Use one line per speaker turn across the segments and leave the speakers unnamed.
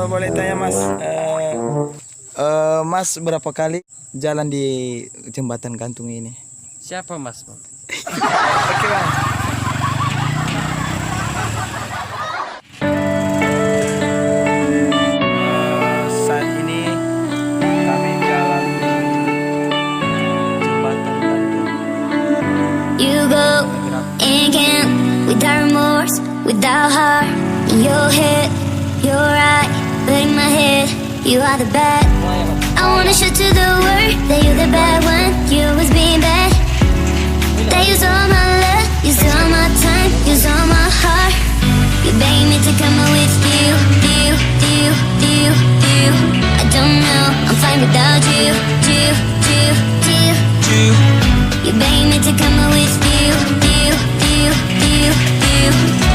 Boleh tanya Mas, Mas berapa kali jalan di jembatan gantung ini?
Siapa Mas?
Oke Mas. Saat ini kami jalan di jembatan gantung.
You go and camp without remorse, without heart. In your head, you're right, but in my head, you are the bad. I wanna show to the world that you're the bad one. You always being bad. That use all my love, use all my time, use all my heart. You beg me to come out with you. I don't know, I'm fine without you. You beg me to come out with you.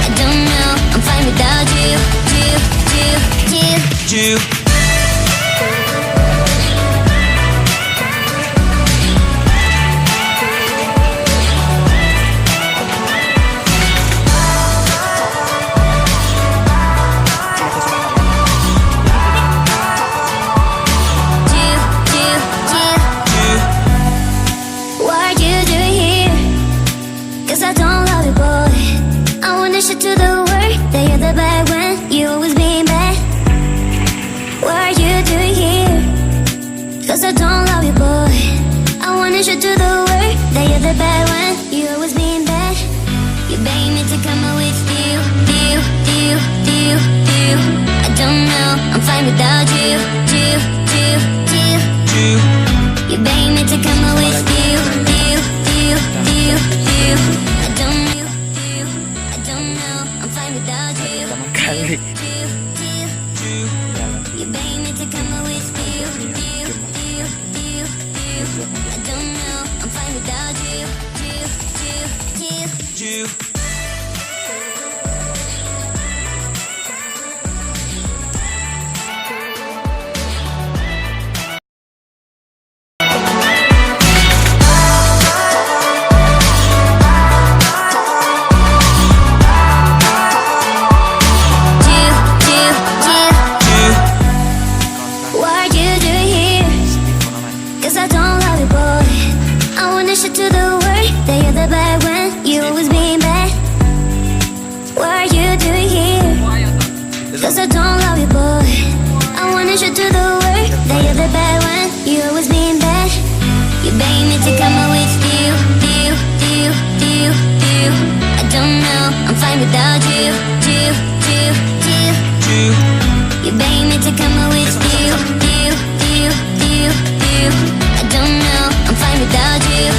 I don't know, I'm fine without you. What you doing here? 'Cause I don't love you, boy. I wanna show to the world that you're the bad one. You always being bad. What are you doing here? 'Cause I don't love you, boy. I wanna show to the world that you're the bad one. You always being bad. You beg me to come out with you. I don't know, I'm fine without you. You beg me to come out with you. I don't know, I'm fine without you.
Pertama kali
You beg me to come out with you. I don't know, I'm fine without you. What are you doing here? 'Cause I don't love you, boy. I wanna show to the world that you're the bad one. You always being bad. What are you doing here? 'Cause I don't love you, boy. I wanna show to the world that you're the bad one. You always being bad. You beg me to come out with you. I don't know, I'm fine without you. You beg me to come out with you. I don't know, I'm fine without you.